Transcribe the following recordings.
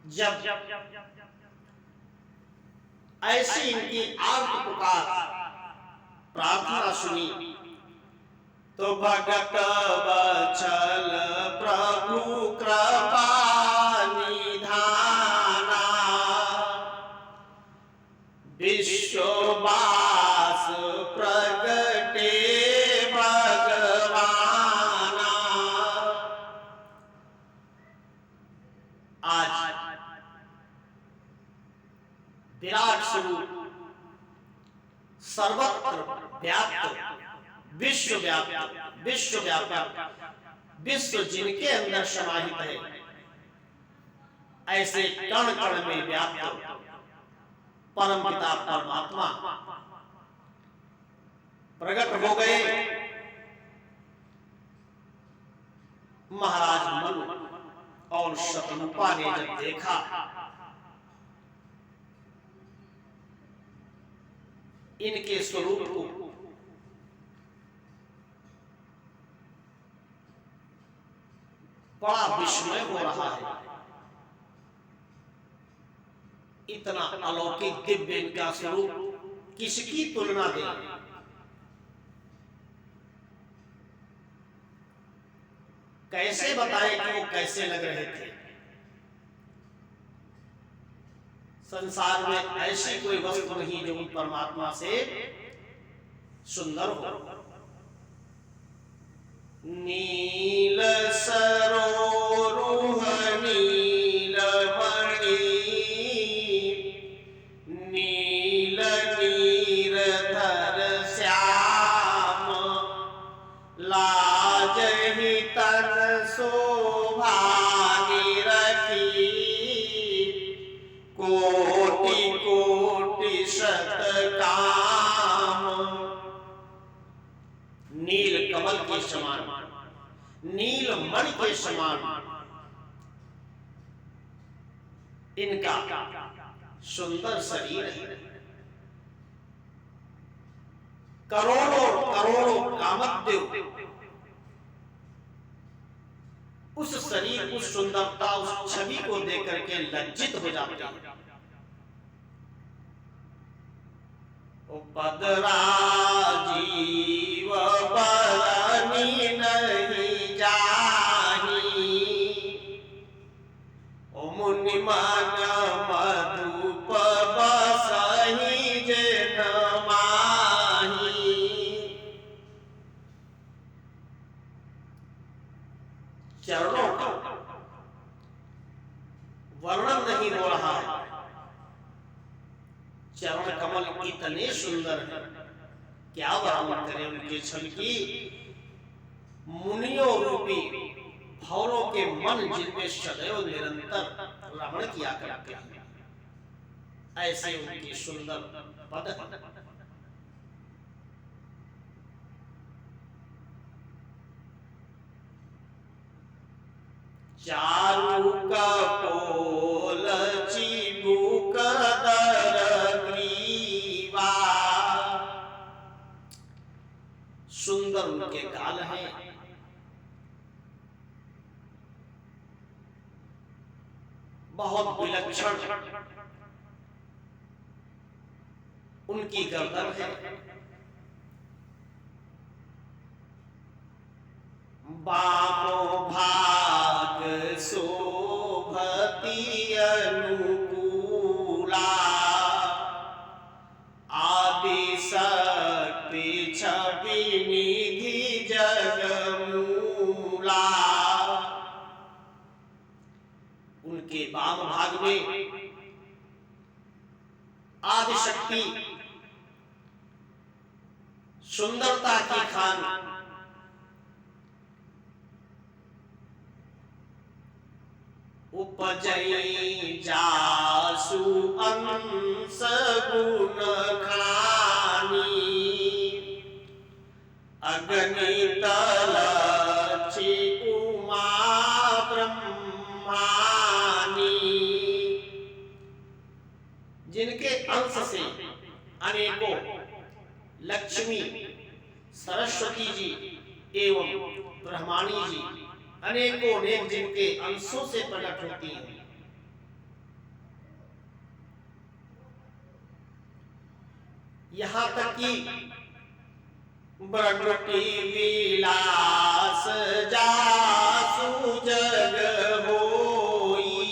जब ऐसी इनकी आर्त पुकार प्रार्थना सुनी तो भगत वत्सल प्रभु कृपा निधाना, विश्ववास प्रगटे भगवाना। आज विराट स्वरूप सर्वत्र व्याप्त, विश्वव्यापक, विश्व जिनके अंदर समाहित है, ऐसे कण कण में व्याप्त परम पिता परमात्मा प्रकट हो गए। महाराज मनु और शतरूपा ने जब देखा इनके स्वरूप को, बड़ा विस्मय हो रहा है। इतना अलौकिक दिव्य इनका स्वरूप, किसकी तुलना दे। कैसे बताएं कि वो कैसे लग रहे थे। संसार में ऐसी कोई वस्तु नहीं जो उन परमात्मा से सुंदर हो। नील सरोरुह नीलमणि, नील नीरधर श्याम, लाजहि तन शोभा निरखी, कोटि कोटि शतकाम। नील कमल के समान, नील मणि के समान इनका सुंदर शरीर है। करोड़ों करोड़ों कामदेव उस शरीर, उस सुंदरता, उस छवि को देख करके लज्जित हो जाते हैं। उपदराजीव बरनी नहीं जाही, ओ मुनि मन मधुप बसहि जेठ माही। चरणों का वर्णन नहीं हो रहा है। चरण कमल इतने सुंदर है, क्या वर्णन करें उनके छल की। मुनियों रूपी भौरों के मन जिनमें सदैव निरंतर रमण किया करते हैं, ऐसे उनकी सुंदर पद। चारु कपोल चिबुक दर ग्रीवा, सुंदर उनके गाल हैं। बहुत विलक्षण उनकी गर्दन है। बामो भाग शोभती अनुकूला, आदि शक्ति छवि निधि जगमूला। उनके वाम भाग में आदि शक्ति सुंदरता की खान, उपजई जासु अंश गुण खानी, अगणित लक्षी उमा ब्रह्मानी। जिनके अंश से अनेकों लक्ष्मी, सरस्वती जी एवं ब्रह्माणी जी अनेकों अनेक जिनके अंशों से प्रकट होती हैं। यहाँ तक कि ब्रह्मटी विलास जासु जग होई,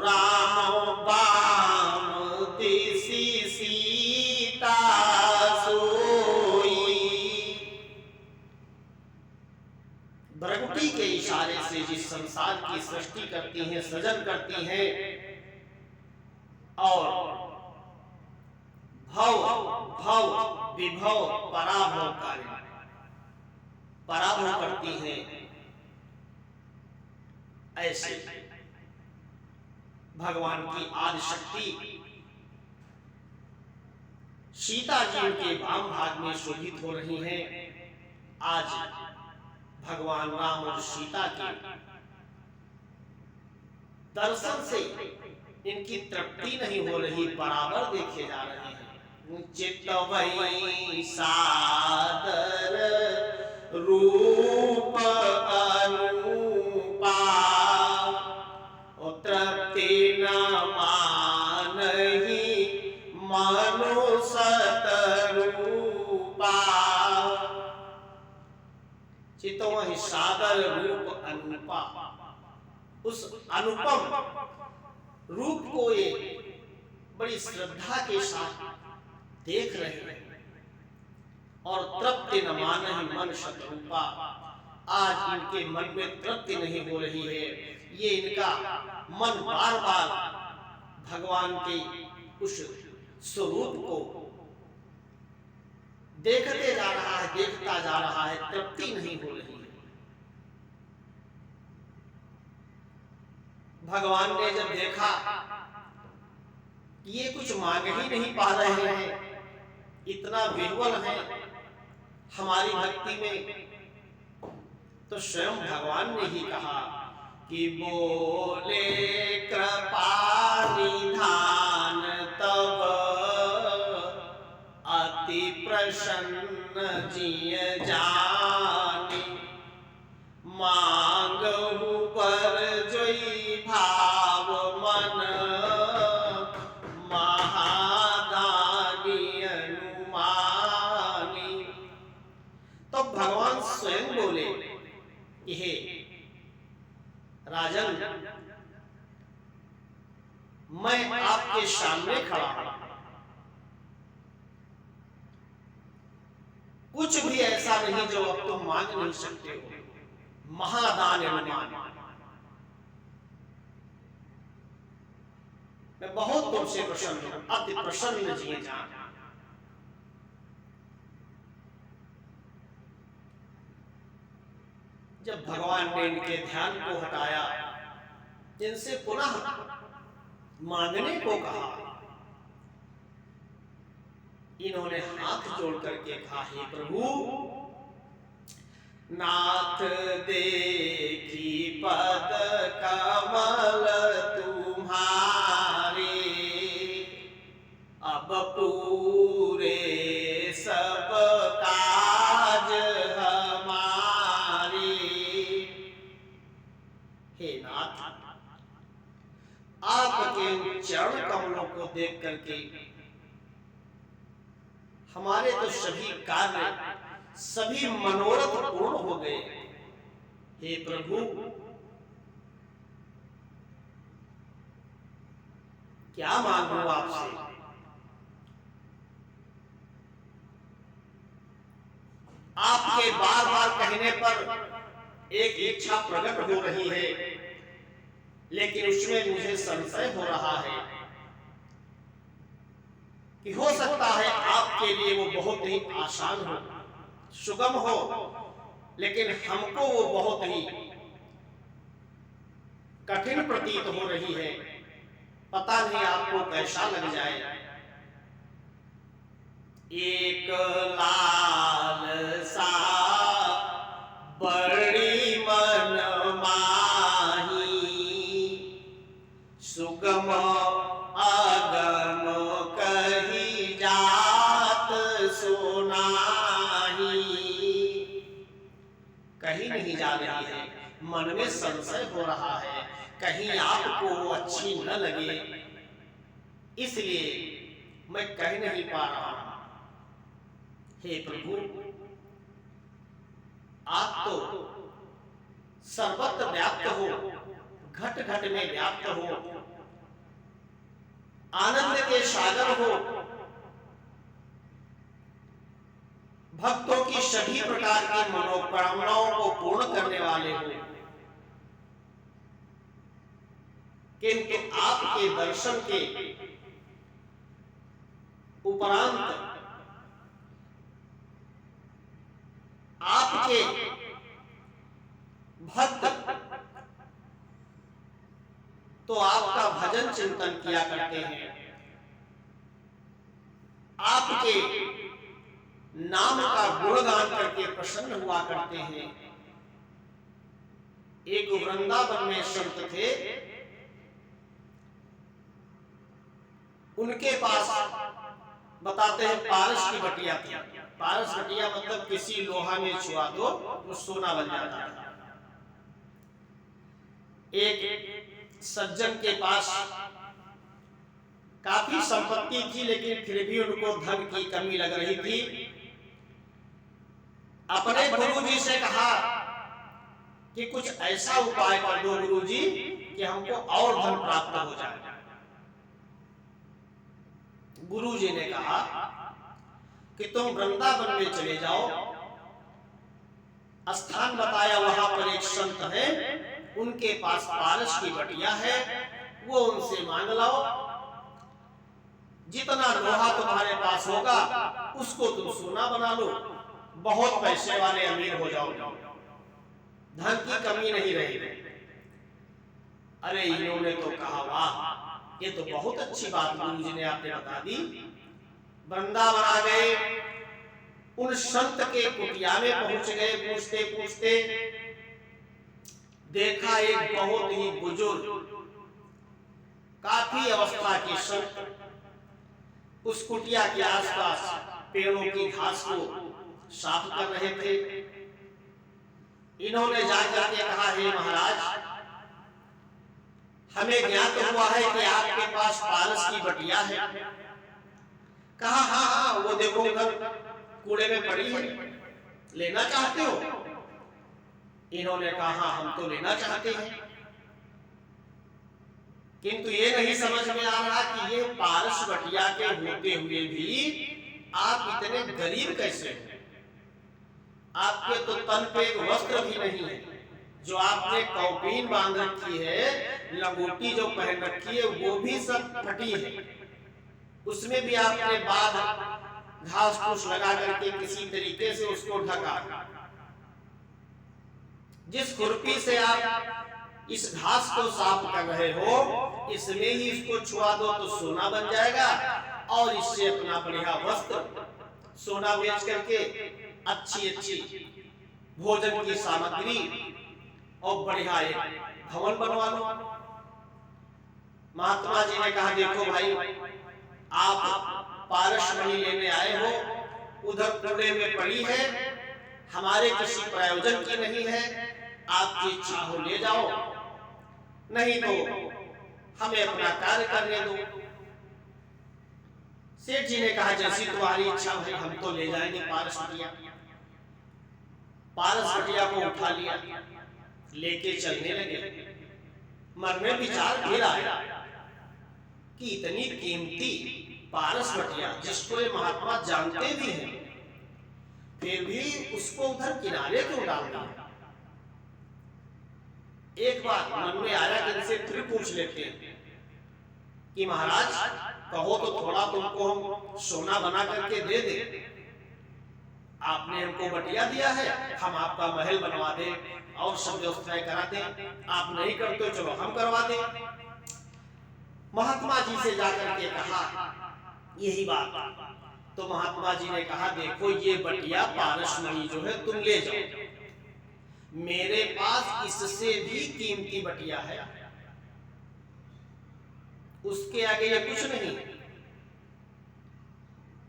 राम बाम दिसि सीता सोई। ब्रह्मटी के इशारे से जिस संसार की सृष्टि करती हैं, सृजन करती हैं और भव भव विभव पराभव कार्य पराभव करती हैं, ऐसे भगवान की आदि शक्ति सीता जी के वाम भाग में शोभित हो रही हैं। आज भगवान राम और सीता के दर्शन से इनकी तृप्ति नहीं हो रही, बराबर देखे जा रहे हैं। चितवई सादर रूप अनुपा, तृप्ति न मानहि मनुसत रूपा। चितवई सादर रूप अनुपा, उस अनुपम रूप को ये बड़ी श्रद्धा के साथ देख रहे हैं और तृप्ति न मानहि मन शत्रुपा। आज इनके मन में तृप्ति नहीं हो रही है, ये इनका मन बार बार भगवान के उस स्वरूप को देखते जा रहा है, देखता जा रहा है, तृप्ति नहीं हो रही है। भगवान ने जब देखा ये कुछ मांग ही नहीं पा रहे हैं, इतना विह्वल है हमारी भक्ति में, तो स्वयं भगवान ने ही कहा कि बोले कृपा निधान तब अति प्रसन्न जिय जानी, मांगहु पर जोई भाव मन स्वयं बोले कि हे राजन, मैं आपके सामने खड़ा हूं, कुछ भी ऐसा नहीं जो अब तुम मांग नहीं सकते हो। महादान अनुमान, मैं बहुत तुमसे प्रसन्न हूं, अति प्रसन्न जिए जान। जब भगवान ने इनके ध्यान को हटाया, इनसे पुनः मांगने को कहा, इन्होंने हाथ जोड़ करके कहा, हे प्रभु, नाथ देखी पद कमल तुम्हारे, अब पूरे सब काज हमारे। हे नाथ, आपके चरण कमलों को देख करके हमारे तो सभी कार्य, सभी मनोरथ पूर्ण हो गए। हे प्रभु, क्या मांगू आपसे? आपके बार बार कहने पर एक इच्छा प्रकट हो रही है, लेकिन उसमें मुझे संशय हो रहा है कि हो सकता है आपके लिए वो बहुत ही आसान हो, सुगम हो, लेकिन हमको वो बहुत ही कठिन प्रतीत हो रही है। पता नहीं आपको कैसा लग जाए। एक लाल सा बड़ी मन माही, सुगम अगम कही जात सुनाही। कहीं नहीं जा रही है, मन में संशय हो रहा है, कहीं आपको अच्छी न लगे, इसलिए मैं कह नहीं पा रहा हूं। हे प्रभु, आप तो सर्वत्र व्याप्त हो, घट घट में व्याप्त हो, आनंद के सागर हो, भक्तों की सभी प्रकार की मनोकामनाओं को पूर्ण करने वाले हो। किंतु आपके दर्शन के उपरांत आपके भक्त तो आपका भजन चिंतन किया करते हैं, आपके नाम का गुणगान करके प्रसन्न हुआ करते हैं। एक वृंदावन में संत थे, उनके पास बताते हैं पारस की बटिया थी। पारस बटिया मतलब किसी लोहा में छुआ दो तो सोना बन जाता था। एक सज्जन के पास काफी संपत्ति थी, लेकिन फिर भी उनको धन की कमी लग रही थी। अपने गुरुजी से कहा कि कुछ ऐसा उपाय कर दो गुरुजी कि हमको और धन प्राप्त हो जाए। गुरुजी ने कहा कि तुम वृंदावन में चले जाओ, स्थान बताया, वहां पर एक संत है, उनके पास पारस की बटिया है, वो उनसे मांग लाओ। जितना लोहा तुम्हारे पास होगा उसको तुम सोना बना लो, बहुत पैसे वाले अमीर हो जाओ, धन की कमी नहीं रहेगी। अरे इन्होंने तो कहा वाह, ये तो बहुत अच्छी बात गुरुजी ने आपने बता दी। वृंदावन आ गए, उन संत के कुटिया में पहुंच गए। पूछते पूछते देखा एक बहुत ही बुजुर्ग, काफी अवस्था के संत उस कुटिया के आसपास पेड़ों की घास को साफ कर रहे थे। इन्होंने जाकर के कहा, हे महाराज, हमें ज्ञात हुआ है कि आपके पास पारस की बटिया है। कहा हाँ हाँ, वो देखो उधर कूड़े में पड़ी है, लेना चाहते हो? इन्होंने कहा हाँ, हम तो लेना चाहते हैं, किंतु ये नहीं समझ में आ रहा कि ये पारस बटिया के होते हुए भी आप इतने गरीब कैसे हैं? आपके तो तन पे एक वस्त्र भी नहीं है, जो आपने कौपीन बांध रखी है, लंगोटी जो पहन रखी है, वो भी सब फटी है। उसमें भी आपने बाद घास फूस लगा करके किसी तरीके से उसको ढका। जिस खुरपी से आप इस घास को साफ कर रहे हो, इसमें ही इसको छुआ दो तो सोना बन जाएगा, और इससे अपना बढ़िया वस्त्र सोना बेच करके अच्छी अच्छी भोजन की सामग्री और बढ़िया एक भवन बनवा लो। महात्मा जी ने कहा, देखो भाई, आप पारस मणि लेने आए हो, उधर कूड़े में पड़ी है, हमारे किसी प्रयोजन की नहीं है, आपकी इच्छा हो ले जाओ, नहीं तो हमें अपना कार्य करने दो। सेठ जी ने कहा, जैसी तुम्हारी इच्छा भाई, हम तो ले जाएंगे पारस बटिया। पारस बटिया को उठा लिया, लेके चलने लगे। मन में विचार फिर आया कि इतनी कीमती पारस बटिया, जिसको ये महात्मा जानते भी हैं, फिर भी उसको उधर किनारे क्यों डाल दिया? एक बार मन में आया कि इनसे फिर पूछ लेते हैं कि महाराज, कहो तो थोड़ा तुमको हम सोना बना करके दे दे। आपने हमको बटिया दिया है, हम आपका महल बनवा दें और सब व्यवस्थाएं करा दें। आप नहीं करते, चलो हम करवा दें। महात्मा जी से जाकर के कहा यही बात, तो महात्मा जी ने कहा, देखो ये बटिया पारस मणि जो है तुम ले जाओ, मेरे पास इससे भी कीमती बटिया है, उसके आगे ये कुछ नहीं।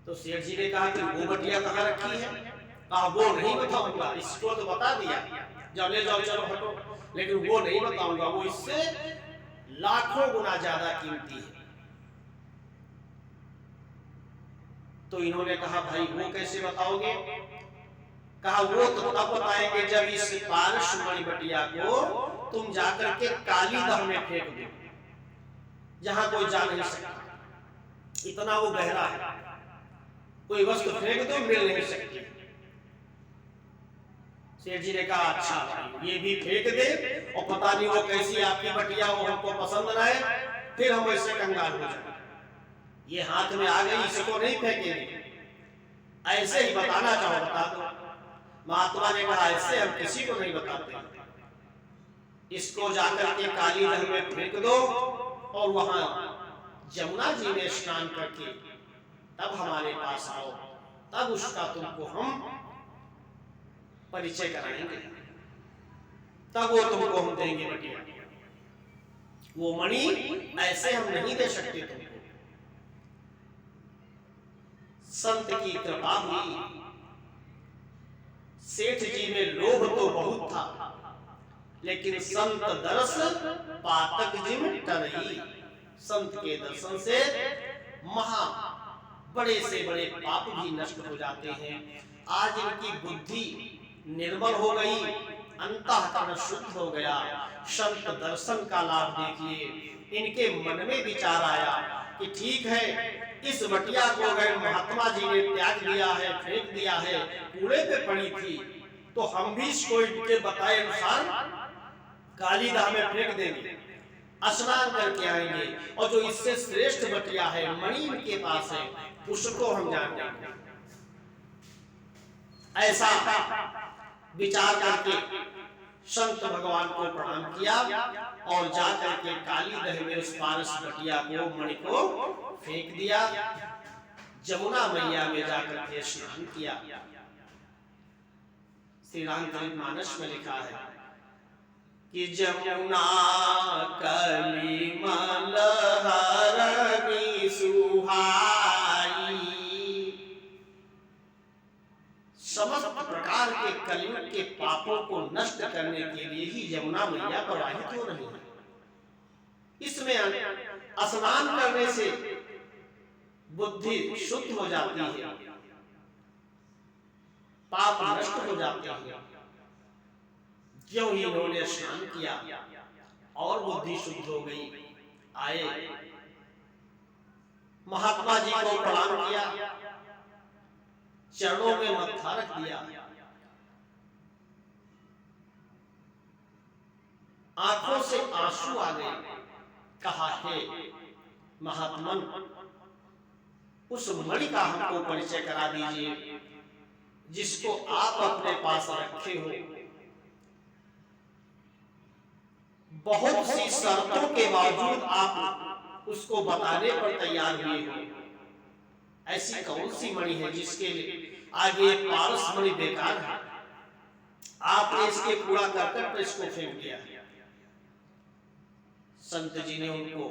तो सेठ जी ने कहा कि वो बटिया कहाँ रखी है? कहा वो नहीं बताऊंगा, इसको तो बता दिया, जब ले जाओ चलो हटो, लेकिन वो नहीं बताऊंगा, वो इससे लाखों गुना ज्यादा कीमती है। तो इन्होंने कहा भाई वो कैसे बताओगे? कहा वो तो तब बताएंगे जब इस पारस मणि बटिया को तुम जाकर के काली दह में फेंक दो, जहां कोई जा नहीं सकता, इतना वो गहरा है, कोई वस्तु फेंक दो मिल नहीं सकती। सेठ जी ने कहा अच्छा भाई ये भी फेंक दे, और पता नहीं वो कैसी आपकी बटिया वो हमको पसंद ना है, फिर हम ऐसे कंगाल हो जाए, ये हाथ में आ गई इसको नहीं फेंकेंगे, ऐसे ही बताना चाहो बता दो। महात्मा ने कहा ऐसे हम किसी को नहीं बताते, इसको जाकर के काली दह में फेंक दो और वहां जमुना जी में स्नान करके तब हमारे पास आओ, तब उसका तुमको हम परिचय कराएंगे, तब वो तुमको हम देंगे बटिया। वो मणि ऐसे हम नहीं दे सकते तुमको। संत की कृपा हुई, सेठ जी में लोभ तो बहुत था, लेकिन संत दर्श पातक जिम टरई, संत के दर्शन से महा बड़े से बड़े पाप भी नष्ट हो जाते हैं। आज इनकी बुद्धि निर्मल हो गई, अंतःकरण शुद्ध हो गया, संत दर्शन का लाभ देखिए, इनके मन में विचार आया कि ठीक है इस बटिया को अगर महात्मा जी ने त्याग दिया है, फेंक दिया है, कूड़े पे पड़ी थी, तो हम भी इसको इनके बताए अनुसार काली दह में फेंक देंगे, स्नान करके आएंगे, और जो इससे श्रेष्ठ बटिया है मणि इनके पास है उसको हम जान देंगे। ऐसा विचार करके संत भगवान को प्रणाम किया और जाकर के काली दह में उस पारस बटिया को मणि को फेंक दिया, जमुना मैया में जाकर के स्नान किया। श्री रामचरित मानस में लिखा है कि जमुना कलिमल हरणी सुहाई, समस्त प्रकार के कलयुग के पापों को नष्ट करने के लिए ही यमुना मैया प्रवाहित हो रही है। इसमें स्नान करने से बुद्धि शुद्ध हो जाती है, पाप नष्ट हो जाते हैं। क्यों ही इन्होंने स्नान किया और बुद्धि शुद्ध हो गई। आए महात्मा जी को प्रणाम किया, चरणों में मत्था रख दिया, आंखों से आंसू आ गए। कहा हे महात्मन, उस मणि का हमको परिचय करा दीजिए जिसको आप अपने पास रखे हो। बहुत सी शर्तों के बावजूद आप उसको बताने पर तैयार हुए हो। ऐसी कौन सी मणि है जिसके आगे पारस मणि बेकार है? आपने इसके कूड़ा करकट पर इसको फेंक दिया। संत जी ने उनको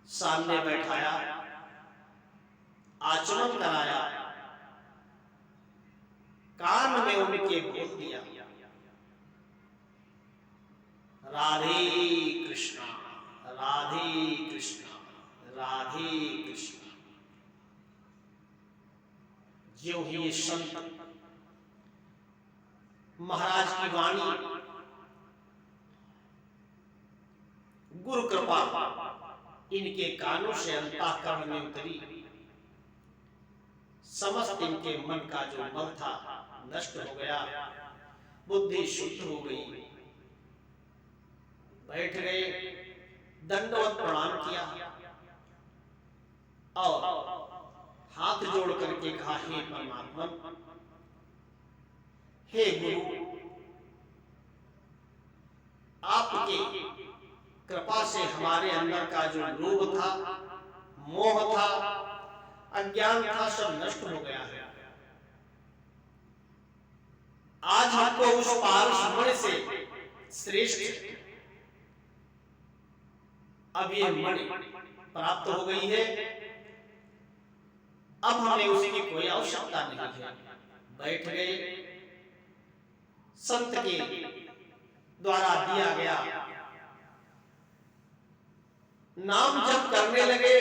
सामने बैठाया, आचमन कराया, कान में उनके बोल दिया, राधे कृष्णा राधे कृष्णा राधे कृष्णा। जो ही ये संत महाराज की वाणी गुरु कृपा इनके कानों से अंतःकरण में उतरी, समस्त इनके मन का जो मल था नष्ट हो गया, बुद्धि शुद्ध हो गई। बैठ गए, दंडवत प्रणाम किया और हाथ जोड़ करके कहा हे परमात्मा, हे गुरु, आपके कृपा से हमारे अंदर का जो लोभ था, मोह था, अज्ञान था, सब नष्ट हो गया है। आज हमको उस पारस मणि से श्रेष्ठ अब ये मणि प्राप्त हो गई है, अब हमें उसकी कोई आवश्यकता नहीं है। बैठ गए, संत के द्वारा दिया गया नाम जप करने लगे।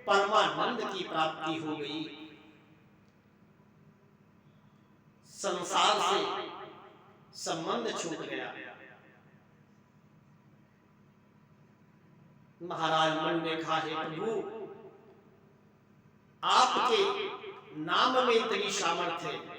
परमानंद की प्राप्ति हो गई। संसार से संबंध छूट गया। महाराज मन ने कहा, हे प्रभु, आपके नाम में इतनी सामर्थ्य है,